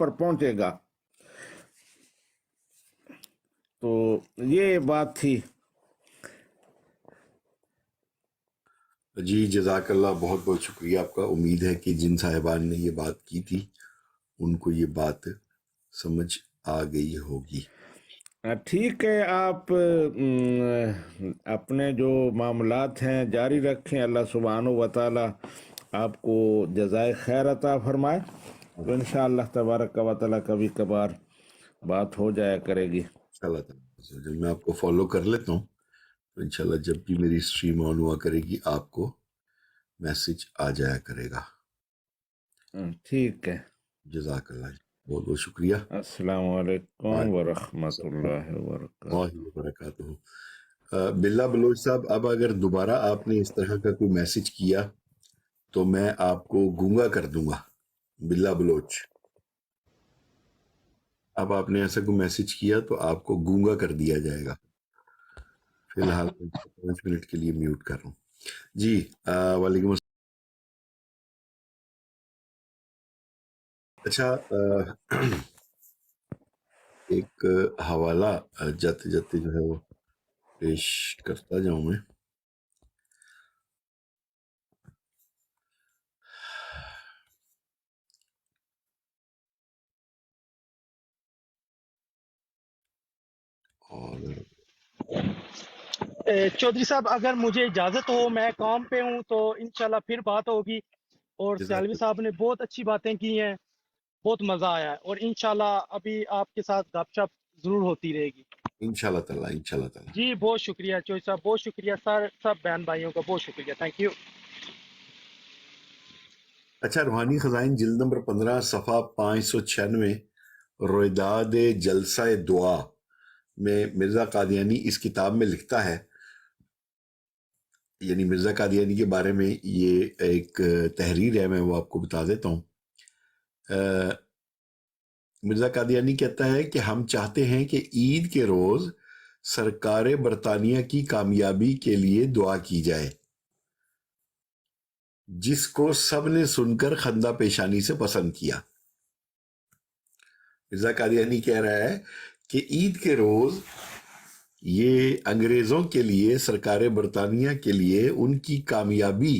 پر پہنچے گا. تو یہ بات تھی. جی جزاک اللہ، بہت بہت شکریہ آپ کا. امید ہے کہ جن صاحبان نے یہ بات کی تھی ان کو یہ بات سمجھ آ گئی ہوگی. ٹھیک ہے، آپ اپنے جو معاملات ہیں جاری رکھیں. اللہ سبحانہ و تعالی آپ کو جزائے خیر عطا فرمائے. تو انشاءاللہ تبارک و تعالی کبھی کبھار بات ہو جایا کرے گی. انشاءاللہ تعالی جب میں آپ کو فالو کر لیتا ہوں تو انشاءاللہ جب بھی میری اسٹریم آن ہوا کرے گی آپ کو میسج آ جایا کرے گا. ٹھیک ہے. جزاک اللہ، بہت بہت شکریہ. السلام علیکم ورحمۃ اللہ وبرکاتہ. بلّہ بلوچ صاحب، اب اگر دوبارہ آپ نے اس طرح کا کوئی میسج کیا تو میں آپ کو گونگا کر دوں گا. بلّہ بلوچ، اب آپ نے ایسا کوئی میسج کیا تو آپ کو گونگا کر دیا جائے گا. فی الحال 5 منٹ کے لیے میوٹ کر رہا ہوں. جی وعلیکم السلام. اچھا، ایک حوالہ جاتے جاتے جو ہے وہ پیش کرتا جاؤں میں. اور چودھری صاحب اگر مجھے اجازت ہو، میں کام پہ ہوں تو انشاءاللہ پھر بات ہوگی. اور سیالوی صاحب نے بہت اچھی باتیں کی ہیں، بہت مزہ آیا ہے، اور انشاءاللہ ابھی آپ کے ساتھ گپ شپ ضرور ہوتی رہے گی انشاءاللہ تعالی. جی بہت شکریہ چودھری صاحب، بہت شکریہ سر، سب بہن بھائیوں کا بہت شکریہ. Thank you. اچھا، روحانی خزائن جلد نمبر 15 صفحہ 596 رویداد جلسہ دعا میں مرزا قادیانی اس کتاب میں لکھتا ہے، یعنی مرزا قادیانی کے بارے میں یہ ایک تحریر ہے، میں وہ آپ کو بتا دیتا ہوں. مرزا قادیانی کہتا ہے کہ ہم چاہتے ہیں کہ عید کے روز سرکار برطانیہ کی کامیابی کے لیے دعا کی جائے، جس کو سب نے سن کر خندہ پیشانی سے پسند کیا. مرزا قادیانی کہہ رہا ہے کہ عید کے روز یہ انگریزوں کے لیے، سرکار برطانیہ کے لیے ان کی کامیابی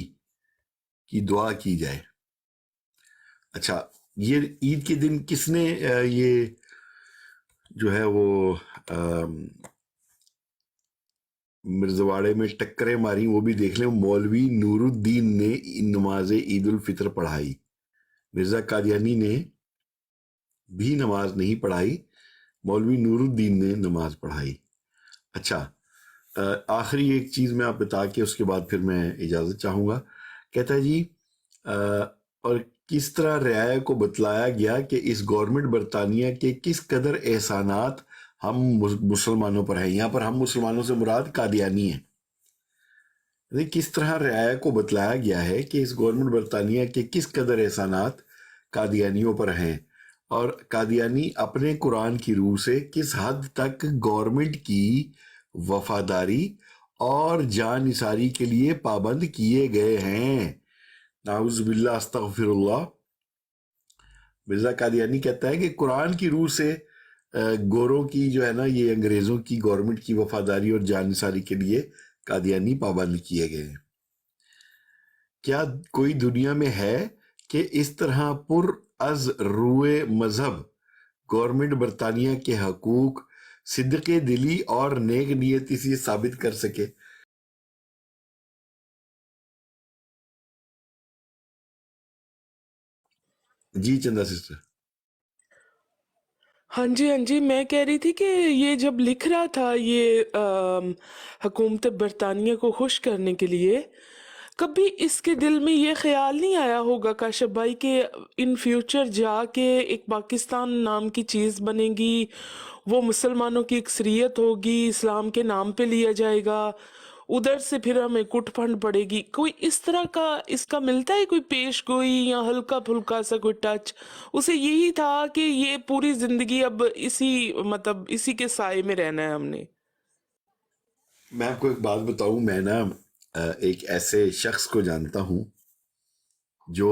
کی دعا کی جائے. اچھا، یہ عید کے دن کس نے یہ جو ہے وہ مرزواڑے میں ٹکریں ماری، وہ بھی دیکھ لیں. مولوی نور الدین نے نماز عید الفطر پڑھائی، مرزا قادیانی نے بھی نماز نہیں پڑھائی، مولوی نور الدین نے نماز پڑھائی. اچھا، آخری ایک چیز میں آپ بتا کے اس کے بعد پھر میں اجازت چاہوں گا. کہتا ہے جی اور کس طرح رعایا کو بتلایا گیا کہ اس گورنمنٹ برطانیہ کے کس قدر احسانات ہم مسلمانوں پر ہیں. یہاں پر ہم مسلمانوں سے مراد قادیانی ہیں. کس طرح رعایا کو بتلایا گیا ہے کہ اس گورنمنٹ برطانیہ کے کس قدر احسانات قادیانیوں پر ہیں، اور قادیانی اپنے قرآن کی روح سے کس حد تک گورنمنٹ کی وفاداری اور جان نثاری کے لیے پابند کیے گئے ہیں. نعوذ باللہ، استغفر اللہ. مرزا قادیانی کہتا ہے کہ قرآن کی روح سے گوروں کی جو ہے نا، یہ انگریزوں کی گورنمنٹ کی وفاداری اور جان نثاری کے لیے قادیانی پابند کیے گئے ہیں. کیا کوئی دنیا میں ہے کہ اس طرح پر از روئے مذہب گورنمنٹ برطانیہ کے حقوق صدق دلی اور نیک نیتی سے ثابت کر سکے؟ جی چندہ سسٹر. ہاں جی، میں کہہ رہی تھی کہ یہ جب لکھ رہا تھا یہ حکومت برطانیہ کو خوش کرنے کے لیے، کبھی اس کے دل میں یہ خیال نہیں آیا ہوگا کاشف بھائی کہ ان فیوچر جا کے ایک پاکستان نام کی چیز بنے گی، وہ مسلمانوں کی اکثریت ہوگی، اسلام کے نام پہ لیا جائے گا، ادھر سے پھر ہمیں کٹ پھنڈ پڑے گی؟ کوئی اس طرح کا اس کا ملتا ہے کوئی پیش گوئی یا ہلکا پھلکا سا کوئی ٹچ؟ اسے یہی تھا کہ یہ پوری زندگی اب اسی کے سائے میں رہنا ہے ہم نے. میں آپ کو ایک بات بتاؤں، میں نا ایک ایسے شخص کو جانتا ہوں جو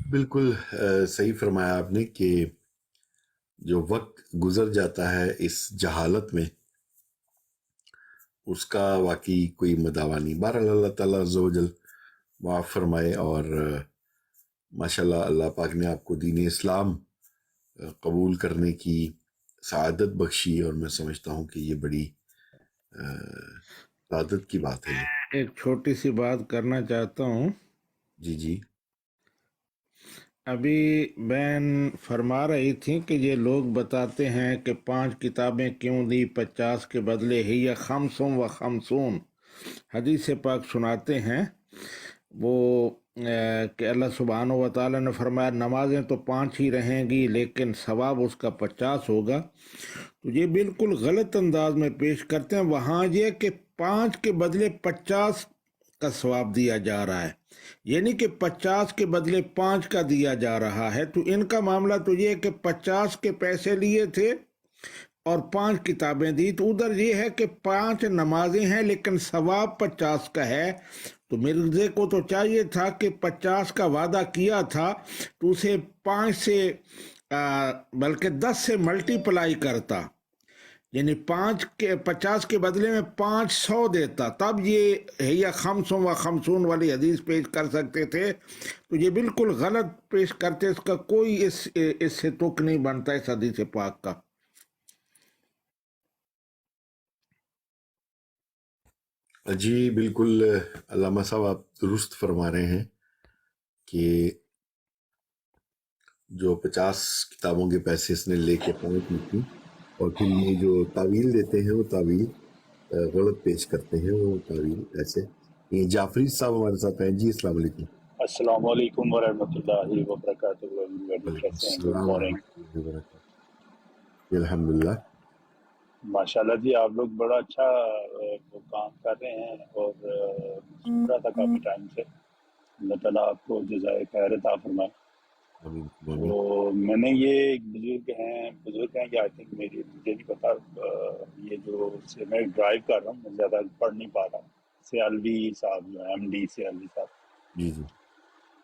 بالکل صحیح فرمایا آپ نے کہ جو وقت گزر جاتا ہے اس جہالت میں اس کا واقعی کوئی مداوع نہیں. بہرحال اللہ تعالیٰ عز و جل معاف فرمائے، اور ماشاءاللہ اللہ پاک نے آپ کو دین اسلام قبول کرنے کی سعادت بخشی، اور میں سمجھتا ہوں کہ یہ بڑی سعادت کی بات ہے. ایک چھوٹی سی بات کرنا چاہتا ہوں. جی جی ابھی بہن فرما رہی تھی کہ یہ لوگ بتاتے ہیں کہ 5 کتابیں کیوں دی 50 کے بدلے ہی یا خمسون و خمسون. حدیث پاک سناتے ہیں وہ کہ اللہ سبحانہ و تعالیٰ نے فرمایا نمازیں تو 5 ہی رہیں گی لیکن ثواب اس کا 50 ہوگا. تو یہ بالکل غلط انداز میں پیش کرتے ہیں. وہاں یہ کہ 5 کے بدلے 50 کا ثواب دیا جا رہا ہے، یعنی کہ 50 کے بدلے 5 کا دیا جا رہا ہے. تو ان کا معاملہ تو یہ ہے کہ 50 کے پیسے لیے تھے اور 5 کتابیں دی. تو ادھر یہ ہے کہ 5 نمازیں ہیں لیکن ثواب 50 کا ہے. تو مرزے کو تو چاہیے تھا کہ 50 کا وعدہ کیا تھا تو اسے 5 سے بلکہ 10 سے ملٹی پلائی کرتا، یعنی 50 کے بدلے میں 500 دیتا، تب یہ یا خمسون و خمسون والی حدیث پیش کر سکتے تھے. تو یہ بالکل غلط پیش کرتے، اس کا کوئی اس سے تک نہیں بنتا اس حدیث پاک کا. جی بالکل علامہ صاحب آپ درست فرما رہے ہیں کہ جو 50 کتابوں کے پیسے اس نے لے کے پہنچ لی تھی، اور پھر یہ جو تعویل دیتے ہیں وہ تعویل غلط پیش کرتے ہیں. وہ تعویل ایسے یہ جعفری صاحب ہمارے ساتھ ہیں. جی السلام علیکم. السلام علیکم ورحمۃ اللہ وبرکاتہ. وعلیکم کیسے ہیں؟ گڈ السلام مارننگ. ورحمۃ اللہ وبرکاتہ. الحمدللہ. ماشاء اللہ جی، آپ لوگ بڑا اچھا وہ کام کر رہے ہیں، اور سن رہا تھا کافی ٹائم سے. اللہ تعالیٰ آپ کو جزائے خیر عطا فرمائے. آمین. تو میں نے یہ ایک بزرگ ہیں کہ آئی تھنک مجھے نہیں پتا، یہ جو میں ڈرائیو کر رہا ہوں، میں زیادہ پڑھ نہیں پا رہا ہوں. سیالوی صاحب جو ہیں، ایم ڈی سیالوی صاحب، جی جی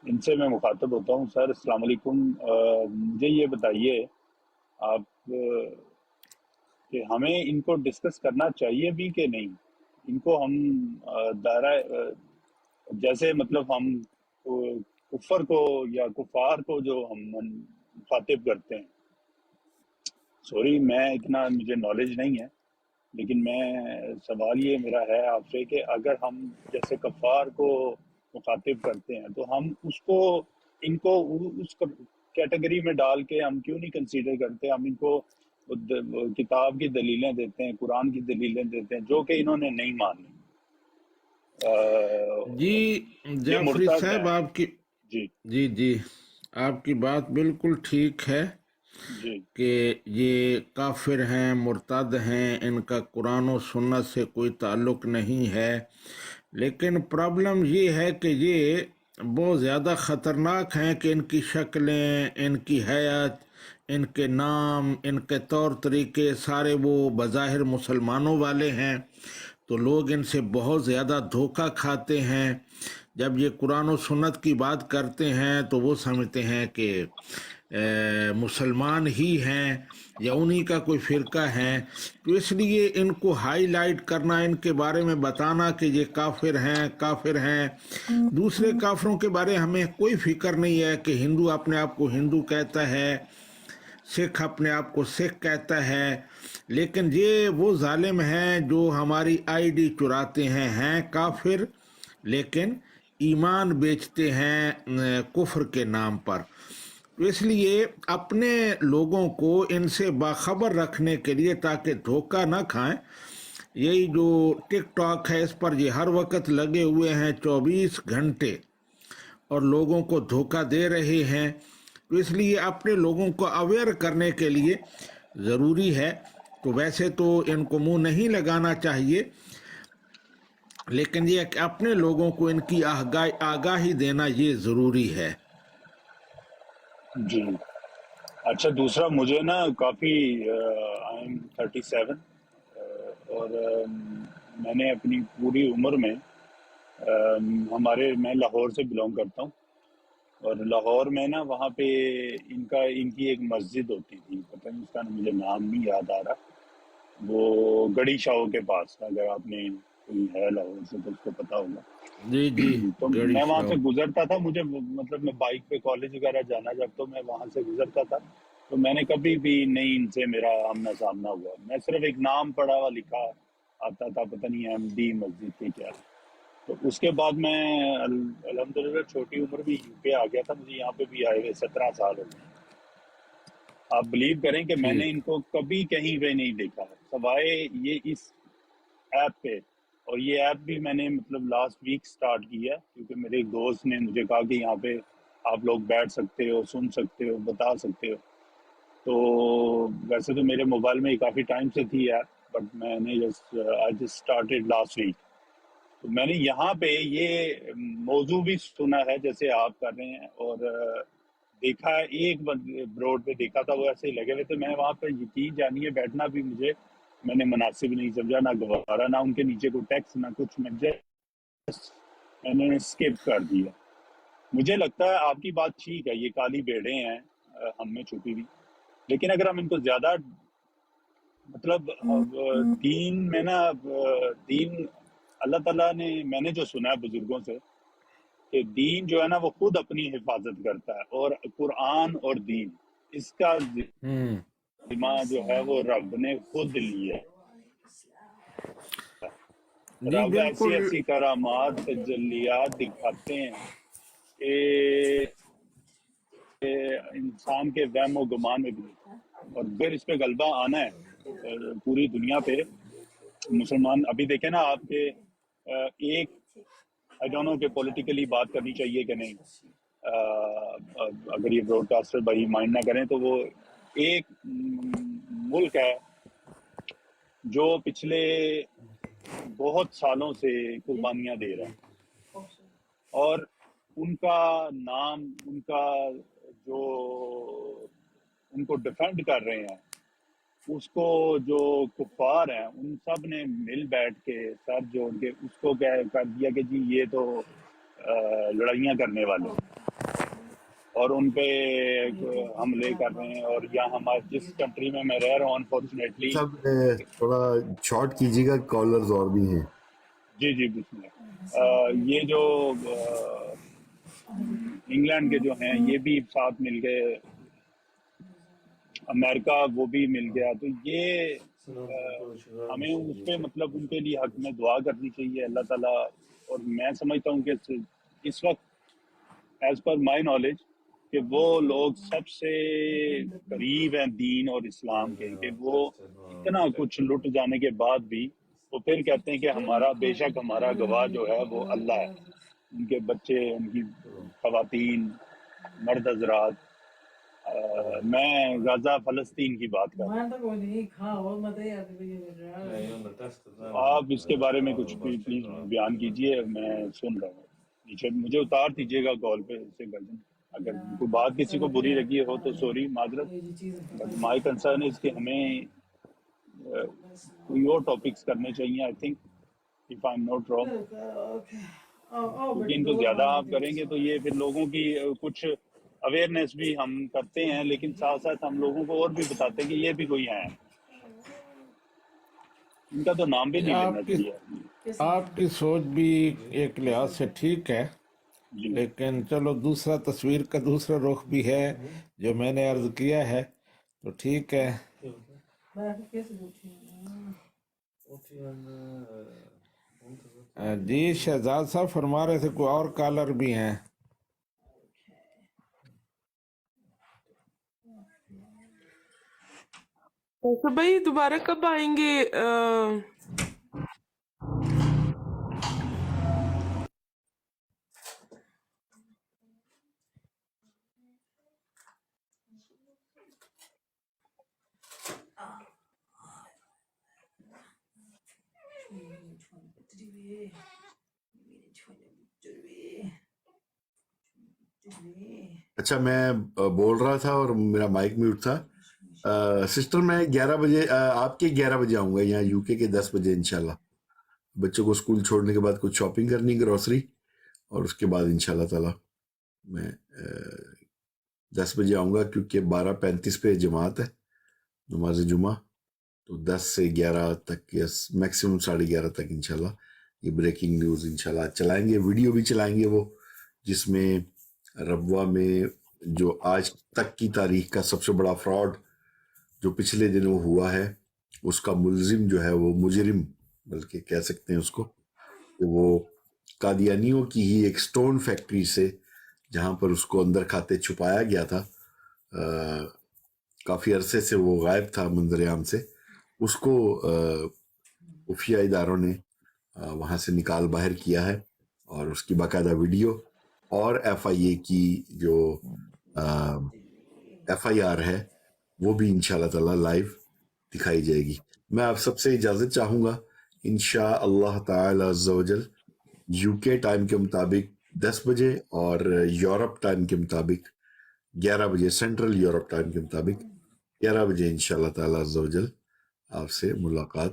ان سے میں مخاطب ہوتا ہوں. سر السلام علیکم. مجھے یہ بتائیے آپ کہ ہمیں ان کو ڈسکس کرنا چاہیے بھی کہ نہیں. ان کو ہم دائرہ جیسے مطلب ہم کفر کو یا کفار کو جو ہم مخاطب کرتے ہیں، سوری میں اتنا مجھے نالج نہیں ہے، لیکن سوال یہ میرا ہے آپ سے کہ اگر ہم جیسے کفار کو مخاطب کرتے ہیں تو ہم ان کو اس کیٹیگری میں ڈال کے ہم کیوں نہیں کنسیڈر کرتے؟ ہم ان کو کتاب کی دلیلیں دیتے ہیں، قرآن کی دلیلیں دیتے ہیں جو کہ انہوں نے نہیں مانی. جی یہ جعفری مرتد صاحب ہیں. آپ کی جی جی آپ کی بات بالکل ٹھیک ہے جی کہ یہ کافر ہیں، مرتد ہیں، ان کا قرآن و سنت سے کوئی تعلق نہیں ہے. لیکن پرابلم یہ ہے کہ یہ بہت زیادہ خطرناک ہیں کہ ان کی شکلیں، ان کی حیت، ان کے نام، ان کے طور طریقے سارے وہ بظاہر مسلمانوں والے ہیں. تو لوگ ان سے بہت زیادہ دھوکہ کھاتے ہیں. جب یہ قرآن و سنت کی بات کرتے ہیں تو وہ سمجھتے ہیں کہ مسلمان ہی ہیں یا انہی کا کوئی فرقہ ہے. تو اس لیے ان کو ہائی لائٹ کرنا، ان کے بارے میں بتانا کہ یہ کافر ہیں. دوسرے کافروں کے بارے ہمیں کوئی فکر نہیں ہے کہ ہندو اپنے آپ کو ہندو کہتا ہے، سکھ اپنے آپ کو سکھ کہتا ہے، لیکن یہ وہ ظالم ہیں جو ہماری آئی ڈی چراتے ہیں کافر، لیکن ایمان بیچتے ہیں کفر کے نام پر. تو اس لیے اپنے لوگوں کو ان سے باخبر رکھنے کے لیے تاکہ دھوکہ نہ کھائیں، یہی جو ٹک ٹاک ہے اس پر یہ ہر وقت لگے ہوئے ہیں 24 گھنٹے اور لوگوں کو دھوکہ دے رہے ہیں. تو اس لیے اپنے لوگوں کو اویئر کرنے کے لیے ضروری ہے. تو ویسے تو ان کو منہ نہیں لگانا چاہیے، لیکن یہ کہ اپنے لوگوں کو ان کی آگاہی دینا یہ ضروری ہے. جی. اچھا، دوسرا مجھے نا کافی آئی ایم 37 اور میں نے اپنی پوری عمر میں میں لاہور سے بلونگ کرتا ہوں، اور لاہور میں نا وہاں پہ ان کی ایک مسجد ہوتی تھی، پتہ نہیں اس کا مجھے نام نہیں یاد آ رہا، وہ گڑی شاہو کے پاس، اگر آپ نے کوئی ہے لاہور سے تو اس کو پتا ہوگا. جی جی تو گڑی میں وہاں شاہ. سے گزرتا تھا، مجھے مطلب میں بائک پہ کالج وغیرہ جانا جب تو میں وہاں سے گزرتا تھا، تو میں نے کبھی بھی نہیں ان سے میرا آمنا سامنا ہوا. میں صرف ایک نام پڑھا ہوا لکھا آتا تھا، پتہ نہیں ایم ڈی مسجد کے کیا. تو اس کے بعد میں الحمدللہ چھوٹی عمر میں یو پی آ گیا تھا. مجھے یہاں پہ بھی آئے ہوئے 17 سال ہو گئے. آپ بلیو کریں کہ میں نے ٹھیک. ان کو کبھی کہیں پہ نہیں دیکھا سوائے یہ اس ایپ پہ. اور یہ ایپ بھی میں نے مطلب لاسٹ ویک سٹارٹ کی ہے، کیونکہ میرے ایک دوست نے مجھے کہا کہ یہاں پہ آپ لوگ بیٹھ سکتے ہو، سن سکتے ہو، بتا سکتے ہو. تو ویسے تو میرے موبائل میں یہ کافی ٹائم سے تھی ایپ، بٹ میں نے I just started last week. تو میں نے یہاں پہ یہ موضوع بھی سنا ہے جیسے آپ کر رہے ہیں، اور دیکھا ہے ایک بروڈ پہ دیکھا تھا، وہ ایسے ہی لگے ہوئے تھے. میں وہاں پہ یقین جانیے بیٹھنا بھی میں نے مناسب نہیں سمجھا، نہ گوارا، نہ ان کے نیچے کوئی ٹیکس نہ کچھ. میں نے اسکپ کر دیا. مجھے لگتا ہے آپ کی بات ٹھیک ہے، یہ کالی بھیڑیں ہیں ہم میں چھپی ہوئی، لیکن اگر ہم ان کو زیادہ مطلب دین میں نا دین اللہ تعالیٰ نے، میں نے جو سنا ہے بزرگوں سے کہ دین جو ہے نا وہ خود اپنی حفاظت کرتا ہے، اور قرآن اور دین اس کا ہوں. ذمہ جو ہے وہ رب نے خود لیا. جی رب ایسی بالکل. ایسی کرامات تجلیات دکھاتے ہیں کہ انسان کے وہم و گمان میں بھی نہیں. اور پھر اس پہ غلبہ آنا ہے پوری دنیا پہ. مسلمان ابھی دیکھیں نا آپ کے ایک آئی ڈونٹ نو کہ پولیٹیکلی بات کرنی چاہیے کہ نہیں، اگر یہ براڈ کاسٹر بھائی مائنڈ نہ کریں تو، وہ ایک ملک ہے جو پچھلے بہت سالوں سے قربانیاں دے رہا ہے، اور ان کا نام، ان کا جو ان کو ڈیفینڈ کر رہے ہیں، اس کو جو کفار ہیں ان سب نے مل بیٹھ کے سر جوڑ کے اس کو کر دیا کہ جی یہ تو لڑائیاں کرنے والے ہیں، اور ان پہ حملے کر رہے ہیں. اور یہاں ہمارے جس کنٹری میں رہ رہا ہوں انفارچونیٹلی، سب تھوڑا شارٹ کیجیے گا، کالرز اور بھی ہیں. جی جی بسم اللہ. یہ جو انگلینڈ کے جو ہیں یہ بھی ساتھ مل گئے، امریکہ وہ بھی مل گیا. تو یہ ہمیں اس پہ مطلب ان کے لیے حق میں دعا کرنی چاہیے اللہ تعالیٰ. اور میں سمجھتا ہوں کہ اس وقت ایز پر مائی نالج کہ وہ لوگ سب سے قریب ہیں دین اور اسلام کے، کہ وہ اتنا کچھ لٹ جانے کے بعد بھی وہ پھر کہتے ہیں کہ ہمارا بے شک ہمارا گواہ جو ہے وہ اللہ ہے. ان کے بچے، ان کی خواتین، مرد حضرات. میں غزہ فلسطین کی بات کر رہا ہوں. آپ اس کے بارے میں کچھ بھی پلیز بیان کیجئے، میں سن رہا ہوں. نیچے مجھے اتار دیجیے گا کال پہ سے گردن. اگر کوئی بات کسی کو بری لگی ہو تو سوری، معذرت. بٹ مائی کنسرن از کہ ہمیں کوئی اور ٹاپکس کرنے چاہیے. I think if I am not wrong, کیونکہ ان کو زیادہ آپ کریں گے تو یہ پھر لوگوں کی کچھ اویئرنیس بھی ہم کرتے ہیں، لیکن ساتھ ساتھ ہم لوگوں کو اور بھی بتاتے ہیں کہ یہ بھی کوئی ہیں. ان کا تو نام بھی نہیں لینا چاہیے. آپ کی سوچ بھی ایک لحاظ سے ٹھیک ہے، جی لیکن چلو دوسرا تصویر کا دوسرا رخ بھی ہے جو میں نے عرض کیا ہے، تو ٹھیک ہے. جی شہزاد صاحب فرما رہے تھے کوئی اور کالر بھی ہیں. تو بھائی دوبارہ کب آئیں گے؟ اچھا، میں بول رہا تھا اور میرا مائک میوٹ تھا. سسٹر میں 11 بجے آپ کے 11 بجے آؤں گا، یہاں یو کے 10 بجے انشاءاللہ. بچوں کو اسکول چھوڑنے کے بعد کچھ شاپنگ کرنی، گروسری، اور اس کے بعد انشاءاللہ تعالی میں 10 بجے آؤں گا کیونکہ 12:35 پہ جماعت ہے نماز جمعہ، تو 10 سے 11 تک یا میکسیمم 11:30 تک انشاءاللہ یہ بریکنگ نیوز انشاءاللہ چلائیں گے، ویڈیو بھی چلائیں گے وہ، جس میں ربوہ میں جو آج تک کی تاریخ کا سب سے بڑا فراڈ جو پچھلے دنوں ہوا ہے، اس کا ملزم جو ہے وہ مجرم بلکہ کہہ سکتے ہیں اس کو، کہ وہ قادیانیوں کی ہی ایک سٹون فیکٹری سے جہاں پر اس کو اندر کھاتے چھپایا گیا تھا، کافی عرصے سے وہ غائب تھا منظر عام سے، اس کو خفیہ اداروں نے وہاں سے نکال باہر کیا ہے، اور اس کی باقاعدہ ویڈیو اور ایف آئی اے کی جو ایف آئی آر ہے وہ بھی انشاءاللہ تعالی لائیو دکھائی جائے گی۔ میں آپ سب سے اجازت چاہوں گا انشاءاللہ تعالی عز و جل یو کے ٹائم کے مطابق 10 بجے اور یورپ ٹائم کے مطابق 11 بجے، سینٹرل یورپ ٹائم کے مطابق 11 بجے انشاءاللہ تعالی عز و جل آپ سے ملاقات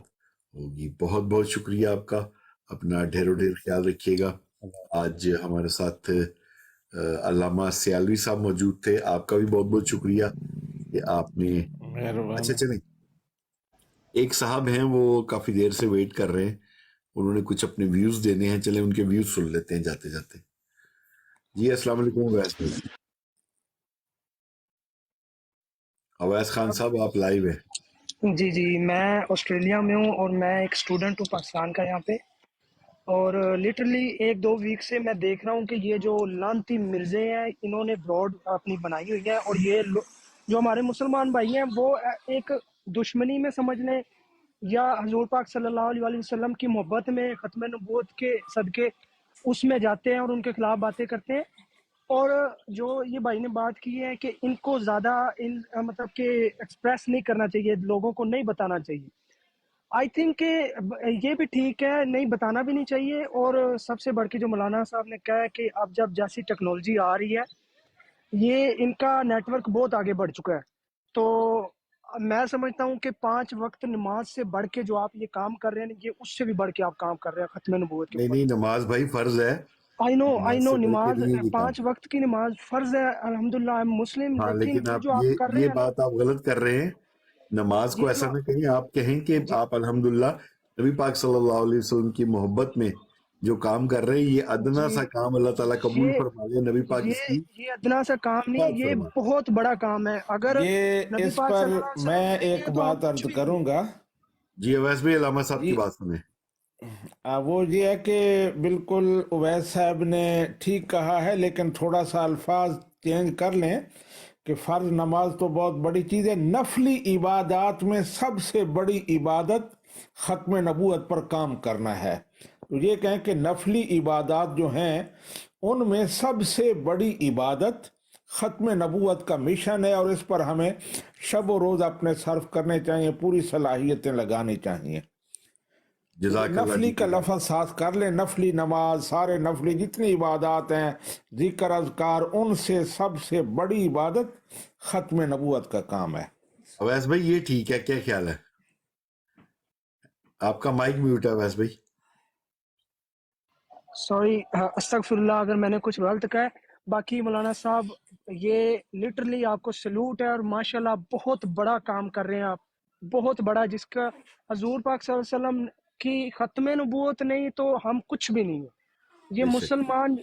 ہوگی۔ بہت بہت شکریہ آپ کا، اپنا ڈھیر خیال رکھیے گا۔ آج ہمارے ساتھ علامہ سیالوی صاحب موجود تھے، آپ کا بھی بہت بہت شکریہ کہ آپ نے اچھا چلیں، ایک صاحب ہیں وہ کافی دیر سے ویٹ کر رہے ہیں، انہوں نے کچھ اپنے ویوز دینے ہیں، چلیں ان کے ویوز سن لیتے ہیں جاتے جاتے۔ جی السلام علیکم اویس بھائی۔ اویس خان صاحب آپ لائیو ہیں۔ جی میں آسٹریلیا میں ہوں اور میں ایک اسٹوڈنٹ ہوں پاکستان کا یہاں پہ، اور لٹرلی 1-2 ویک سے میں دیکھ رہا ہوں کہ یہ جو لانتی مرزے ہیں انہوں نے براڈ اپنی بنائی ہوئی ہے، اور یہ جو ہمارے مسلمان بھائی ہیں وہ ایک دشمنی میں سمجھ لیں یا حضور پاک صلی اللہ علیہ وسلم کی محبت میں ختم نبوت کے صدقے اس میں جاتے ہیں اور ان کے خلاف باتیں کرتے ہیں۔ اور جو یہ بھائی نے بات کی ہے کہ ان کو زیادہ مطلب کہ ایکسپریس نہیں کرنا چاہیے، لوگوں کو نہیں بتانا چاہیے، آئی تھنک کہ یہ بھی ٹھیک ہے، نہیں بتانا بھی نہیں چاہیے۔ اور سب سے بڑھ کے جو مولانا صاحب نے کہا ہے کہ اب جب جیسی ٹیکنالوجی آ رہی ہے، یہ ان کا نیٹ ورک بہت آگے بڑھ چکا ہے، تو میں سمجھتا ہوں کہ 5 وقت نماز سے بڑھ کے جو آپ یہ کام کر رہے ہیں، یہ اس سے بھی بڑھ کے آپ کام کر رہے ہیں ختم نبوت کے اوپر۔ نہیں نماز بھائی فرض ہے، آئی نو نماز سے بڑھ کے نماز نہیں یہ کام۔ 5 وقت کی نماز فرض ہے، الحمدللہ I'm مسلم، ہاں لیکن لیکن یہ آپ جو آپ کر رہے یہ ہیں نا، بات آپ غلط کر رہے ہیں، نماز کو یہ ایسا جو نہ کہیں، آپ کہیں کہ جی آپ الحمدللہ نبی پاک صلی اللہ علیہ وسلم کی محبت میں جو کام کر رہے ہیں، یہ ادنا جی سا کام اللہ تعالیٰ قبول یہ فرما لے، نبی پاک اس کی یہ ادنا سا کام نہیں، اطاعت یہ فرما۔ بہت بڑا کام ہے۔ اگر یہ نبی اس پاک پر صلی اللہ علیہ وسلم میں نہیں ایک ہے تو ہم بات کچھ عرض بھی نہیں کروں ہے۔ گا۔ جی اویس بھائی علامہ صاحب کی جی بات سنیں۔ وہ یہ ہے کہ بالکل اویس صاحب نے ٹھیک کہا ہے، لیکن تھوڑا سا الفاظ چینج کر لیں کہ فرض نماز تو بہت بڑی چیز ہے، نفلی عبادات میں سب سے بڑی عبادت ختم نبوت پر کام کرنا ہے۔ تو یہ کہیں کہ نفلی عبادات جو ہیں ان میں سب سے بڑی عبادت ختم نبوت کا مشن ہے، اور اس پر ہمیں شب و روز اپنے صرف کرنے چاہیے، پوری صلاحیتیں لگانی چاہیے۔ جزاک اللہ نفلی جی، کا جزاک لفظ ساتھ کر لیں، نفلی نماز، سارے نفلی جتنی عبادات ہیں، ذکر اذکار، ان سے سب سے بڑی عبادت ختم نبوت کا کام ہے۔ اویس بھائی یہ ٹھیک ہے، کیا خیال ہے؟ آپ کا مائک میوٹ ہے اویس بھائی۔ سوری، استغفر اللہ اگر میں نے کچھ غلط کہا ہے۔ باقی مولانا صاحب یہ لٹرلی آپ کو سلوٹ ہے، اور ماشاءاللہ بہت بڑا کام کر رہے ہیں آپ، بہت بڑا، جس کا حضور پاک صلی اللہ علیہ وسلم کی ختم نبوت نہیں تو ہم کچھ بھی نہیں ہیں۔ یہ بے شک مسلمان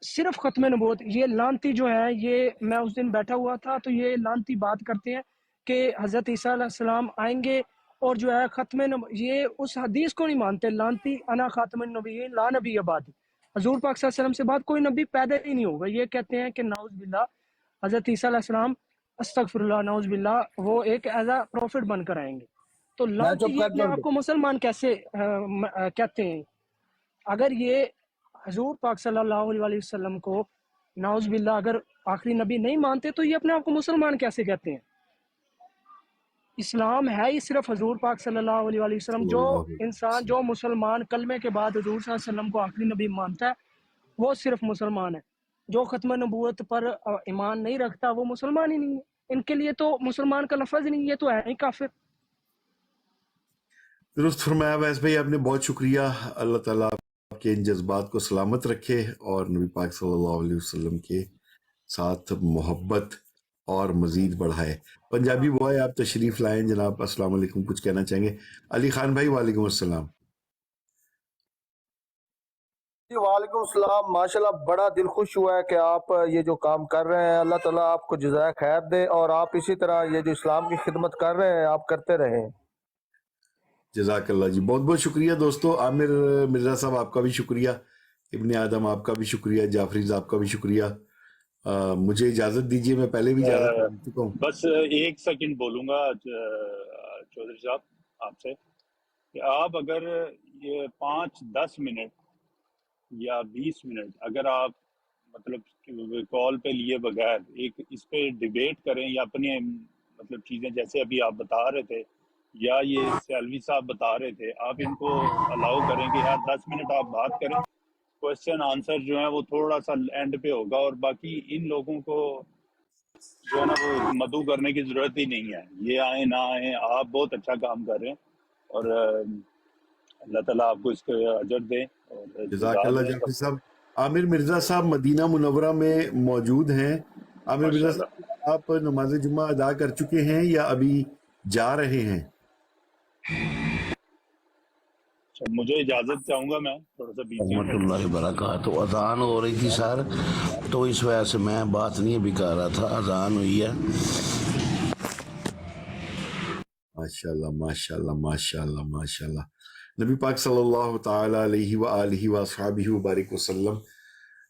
صرف ختم نبوت، یہ لانتی جو ہے، یہ میں اس دن بیٹھا ہوا تھا تو یہ لانتی بات کرتے ہیں کہ حضرت عیسیٰ علیہ السلام آئیں گے اور جو ہے یہ اس حدیث کو نہیں مانتے، لانتی انا خاتم النبیین لا نبی بعدی، حضور پاک صلی اللہ علیہ وسلم سے بعد کوئی نبی پیدا ہی نہیں ہوگا۔ یہ کہتے ہیں کہ نعوذ باللہ حضرت عیسیٰ علیہ السلام، استغفر اللہ، نعوذ باللہ، وہ ایک ایز اے پروفٹ بن کر آئیں گے۔ تو لانتی یہ اپنے آپ کو مسلمان کیسے کہتے ہیں؟ اگر یہ حضور پاک صلی اللہ علیہ وسلم کو نعوذ باللہ اگر آخری نبی نہیں مانتے تو یہ اپنے آپ کو مسلمان کیسے کہتے ہیں؟ اسلام ہے ہی صرف حضور پاک صلی اللہ علیہ وسلم۔ صلی جو اللہ علیہ انسان، وسلم۔ جو مسلمان کلمے کے بعد حضور صلی اللہ علیہ وسلم کو آخری نبی مانتا ہے وہ صرف مسلمان ہے۔ جو ختم نبوت پر ایمان نہیں رکھتا وہ مسلمان ہی نہیں ہے، ان کے لیے تو مسلمان کا لفظ ہی نہیں، یہ تو ہے ہی کافر۔ درست فرمایا اویس بھائی، آپ نے بہت شکریہ، اللہ تعالیٰ آپ آپ کے ان جذبات کو سلامت رکھے اور نبی پاک صلی اللہ علیہ وسلم کے ساتھ محبت اور مزید بڑھائے۔ پنجابی بوائے آپ تشریف لائیں جناب، السلام علیکم، کچھ کہنا چاہیں گے؟ علی خان بھائی وعلیکم السلام۔ جی وعلیکم السلام، ماشاءاللہ بڑا دل خوش ہوا ہے کہ آپ یہ جو کام کر رہے ہیں، اللہ تعالیٰ آپ کو جزائے خیر دے، اور آپ اسی طرح یہ جو اسلام کی خدمت کر رہے ہیں آپ کرتے رہیں۔ جزاک اللہ جی، بہت بہت شکریہ دوستو۔ عامر مرزا صاحب آپ کا بھی شکریہ، ابن آدم آپ کا بھی شکریہ، جعفری آپ کا بھی شکریہ۔ مجھے اجازت دیجیے، میں پہلے بھی اجازت مانگ چکا ہوں۔ بس ایک سیکنڈ بولوں گا چودھری صاحب آپ سے کہ آپ اگر یہ 5-10 منٹ یا 20 منٹ اگر آپ مطلب کال پہ لیے بغیر ایک اس پہ ڈیبیٹ کریں یا اپنی مطلب چیزیں جیسے ابھی آپ بتا رہے تھے یا یہ سیلوی صاحب بتا رہے تھے، آپ ان کو الاؤ کریں کہ یار 10 منٹ آپ بات کریں، کوشچن آنسر جو ہے وہ تھوڑا سا اینڈ پہ ہوگا، اور باقی ان لوگوں کو جو ہے نا وہ مدعو کرنے کی ضرورت ہی نہیں ہے، یہ آئیں نہ آئیں، آپ بہت اچھا کام کر رہے ہیں اور اللہ تعالیٰ آپ کو اس کا اجر دے اور جزاک اللہ جعفری صاحب۔ عامر مرزا صاحب مدینہ منورہ میں موجود ہیں۔ عامر مرزا صاحب آپ نماز جمعہ ادا کر چکے ہیں یا ابھی جا رہے ہیں؟ مجھے اجازت چاہوں گا، میں تھوڑا سا بیچ رحمۃ اللہ وبرکاتہ۔ اذان ہو رہی تھی سر، تو اس وجہ سے میں بات نہیں بھی کر رہا تھا، اذان ہوئی ہے۔ ماشاءاللہ ماشاءاللہ ماشاءاللہ ماشاءاللہ۔ نبی پاک صلی اللہ تعالی علیہ وآلہ وصحبہ وبارک وسلم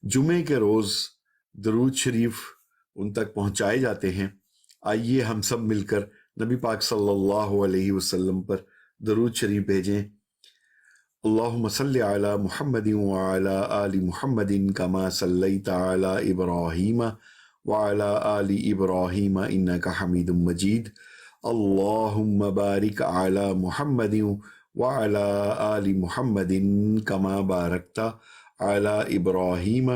جمعے کے روز درود شریف ان تک پہنچائے جاتے ہیں۔ آئیے ہم سب مل کر نبی پاک صلی اللہ علیہ وسلم پر درود شریف بھیجیں۔ اللہم صلی علی محمد وعلی آل محمد کما صلیت علی ابراہیم وعلی آل ابراہیم انک حمید مجید۔ اللہم بارک علی محمد وعلی آل محمد کما بارکت علی ابراہیم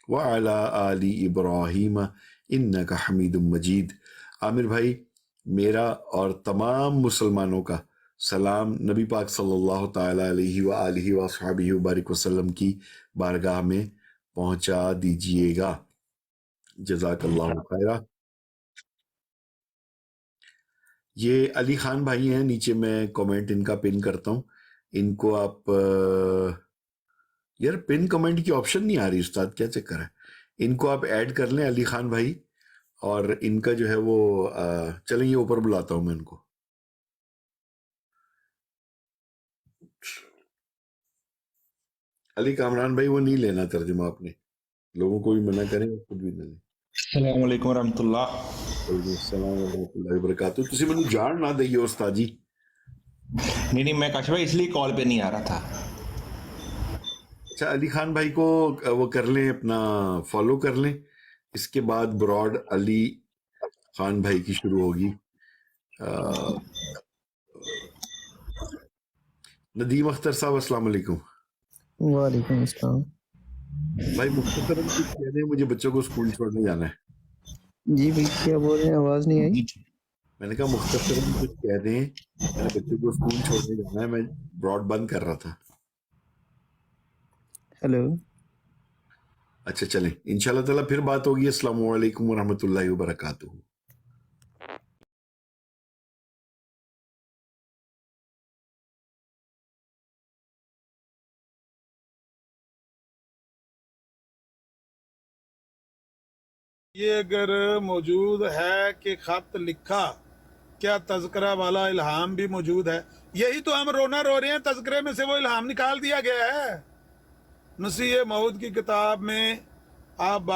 وعلی آل ابراہیم انک حمید مجید۔ عامر بھائی، میرا اور تمام مسلمانوں کا سلام نبی پاک صلی اللہ تعالی علیہ وآلہ وصحبہ وبارک وسلم کی بارگاہ میں پہنچا دیجئے گا۔ جزاک اللہ خیرہ۔ یہ علی خان بھائی ہیں، نیچے میں کومنٹ ان کا پن کرتا ہوں، ان کو آپ یار پن کمنٹ کی آپشن نہیں آ رہی استاد، کیا چکر ہے؟ ان کو آپ ایڈ کر لیں علی خان بھائی، اور ان کا جو ہے وہ چلیں یہ اوپر بلاتا ہوں میں ان کو۔ علی کامران بھائی وہ نہیں لینا ترجمہ، آپ نے لوگوں کو بھی منع کریں اور خود بھی نہ لیں۔ السلام علیکم ورحمۃ اللہ۔ وعلیکم السلام ورحمۃ اللہ وبرکاتہ۔ تسی مجھے جان نہ دئیے استاد جی۔ نہیں میں کاشف بھائی اس لیے کال پہ نہیں آ رہا تھا۔ اچھا علی خان بھائی کو وہ کر لیں، اپنا فالو کر لیں، اس کے بعد براڈ علی خان بھائی کی شروع ہوگی۔ ندیم اختر صاحب السلام علیکم۔ وعلیکم السلام۔ بھائی مختصراً کچھ کہہ دیں، مجھے بچوں کو اسکول چھوڑنے جانا ہے۔ جی بھائی کیا بول رہے ہیں، آواز نہیں آئی؟ میں نے کہا مختصراً کچھ کہہ دیں، میں نے بچوں کو اسکول چھوڑنے جانا ہے، میں براڈ بند کر رہا تھا۔ ہیلو۔ اچھا چلیں، انشاءاللہ تعالیٰ پھر بات ہوگی۔ السلام علیکم ورحمۃ اللہ وبرکاتہ۔ یہ اگر موجود ہے کہ خط لکھا، کیا تذکرہ والا الہام بھی موجود ہے؟ یہی تو ہم رونا رو رہے ہیں، تذکرے میں سے وہ الہام نکال دیا گیا ہے۔ نصیحہ موعود کی کتاب میں آپ